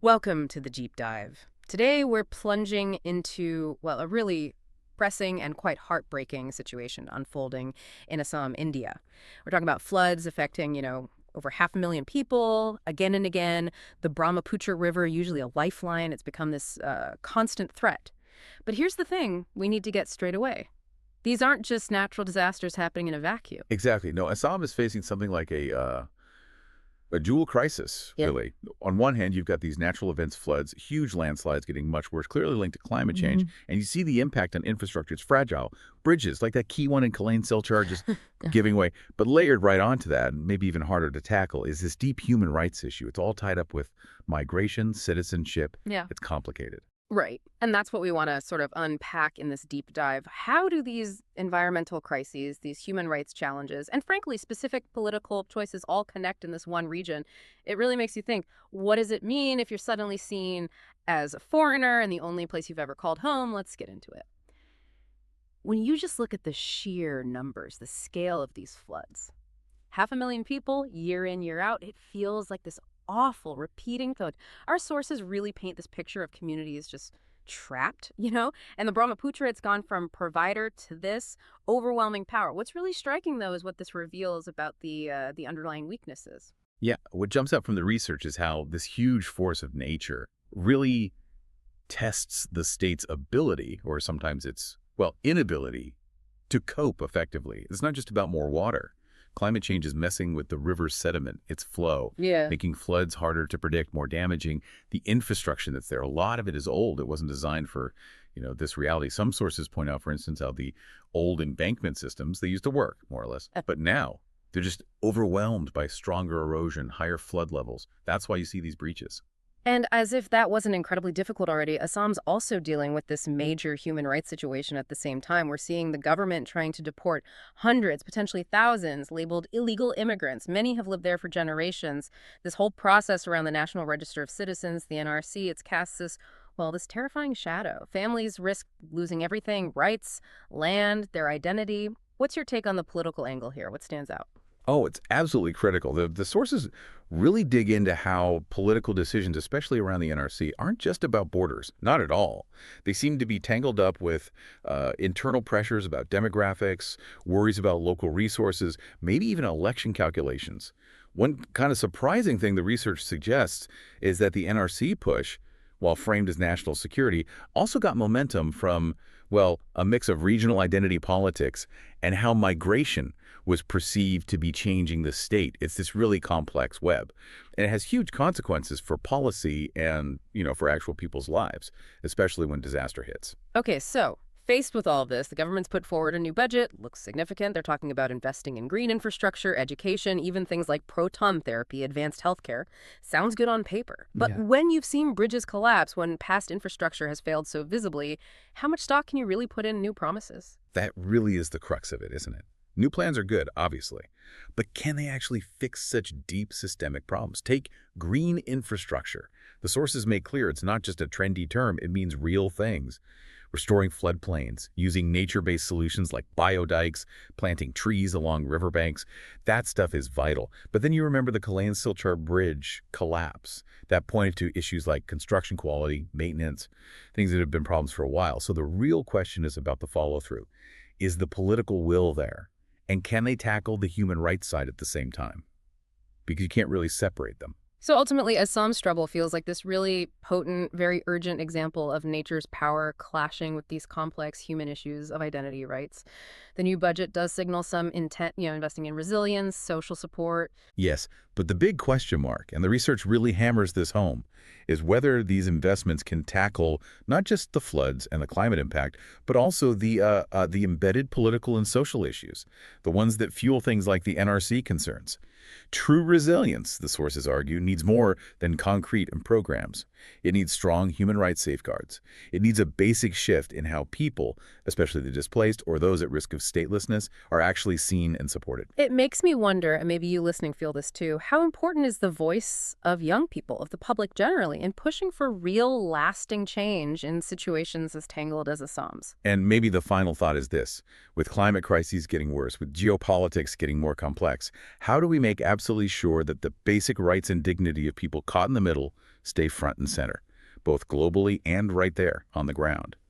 Welcome to the deep dive. Today we're plunging into, well, a really pressing and quite heartbreaking situation unfolding in Assam, India. We're talking about floods affecting, over 500,000 people again and again. The Brahmaputra River, usually a lifeline, it's become this constant threat. But here's the thing we need to get straight away. These aren't just natural disasters happening in a vacuum. Exactly. No, Assam is facing something like a dual crisis, Yeah. really. On one hand, you've got these natural events, floods, huge landslides getting much worse, clearly linked to climate change, Mhm. and you see the impact on infrastructure. It's fragile. Bridges, like that key one in Kalain Silchar, just giving way. But layered right onto that, and maybe even harder to tackle, is this deep human rights issue. It's all tied up with migration, citizenship. Yeah. It's complicated. Right. And that's what we want to sort of unpack in this deep dive. How do these environmental crises, these human rights challenges, and frankly, specific political choices all connect in this one region? It really makes you think, what does it mean if you're suddenly seen as a foreigner and the only place you've ever called home? Let's get into it. When you just look at the sheer numbers, the scale of these floods, 500,000 people, year in, year out, it feels like this awful repeating code. Our sources really paint this picture of communities just trapped, And the Brahmaputra, it's gone from provider to this overwhelming power. What's really striking, though, is what this reveals about the underlying weaknesses. Yeah, what jumps out from the research is how this huge force of nature really tests the state's ability, or sometimes its, well, inability, to cope effectively. It's not just about more water. Climate change is messing with the river's sediment, its flow, Yeah. making floods harder to predict, more damaging. The infrastructure that's there, a lot of it is old. It wasn't designed for, this reality. Some sources point out, for instance, how the old embankment systems, they used to work, more or less. But now, they're just overwhelmed by stronger erosion, higher flood levels. That's why you see these breaches. And as if that wasn't incredibly difficult already, Assam's also dealing with this major human rights situation at the same time. We're seeing the government trying to deport hundreds, potentially thousands, labeled illegal immigrants. Many have lived there for generations. This whole process around the National Register of Citizens, the NRC, it's cast this terrifying shadow. Families risk losing everything, rights, land, their identity. What's your take on the political angle here? What stands out? Oh, it's absolutely critical. The sources really dig into how political decisions, especially around the NRC, aren't just about borders. Not at all. They seem to be tangled up with internal pressures about demographics, worries about local resources, maybe even election calculations. One kind of surprising thing the research suggests is that the NRC push, while framed as national security, also got momentum from, well, a mix of regional identity politics and how migration was perceived to be changing the state. It's this really complex web. And it has huge consequences for policy and, for actual people's lives, especially when disaster hits. Okay, so faced with all of this, the government's put forward a new budget, looks significant. They're talking about investing in green infrastructure, education, even things like proton therapy, advanced healthcare. Sounds good on paper. But Yeah. when you've seen bridges collapse, when past infrastructure has failed so visibly, how much stock can you really put in new promises? That really is the crux of it, isn't it? New plans are good, obviously, but can they actually fix such deep systemic problems? Take green infrastructure. The sources make clear it's not just a trendy term, it means real things. Restoring floodplains, using nature-based solutions like biodikes, planting trees along riverbanks, that stuff is vital. But then you remember the Kalain Silchar Bridge collapse. That pointed to issues like construction quality, maintenance, things that have been problems for a while. So the real question is about the follow-through. Is the political will there? And can they tackle the human rights side at the same time? Because you can't really separate them. So ultimately, Assam's trouble feels like this really potent, very urgent example of nature's power clashing with these complex human issues of identity rights. The new budget does signal some intent, investing in resilience, social support. Yes, but the big question mark, and the research really hammers this home, is whether these investments can tackle not just the floods and the climate impact, but also the embedded political and social issues, the ones that fuel things like the NRC concerns. True resilience, the sources argue, needs more than concrete and programs. It needs strong human rights safeguards. It needs a basic shift in how people, especially the displaced or those at risk of statelessness, are actually seen and supported. It makes me wonder, and maybe you listening feel this too, how important is the voice of young people, of the public generally, in pushing for real, lasting change in situations as tangled as Assam's? And maybe the final thought is this. With climate crises getting worse, with geopolitics getting more complex, how do we make absolutely sure that the basic rights and dignity of people caught in the middle stay front and center, both globally and right there on the ground.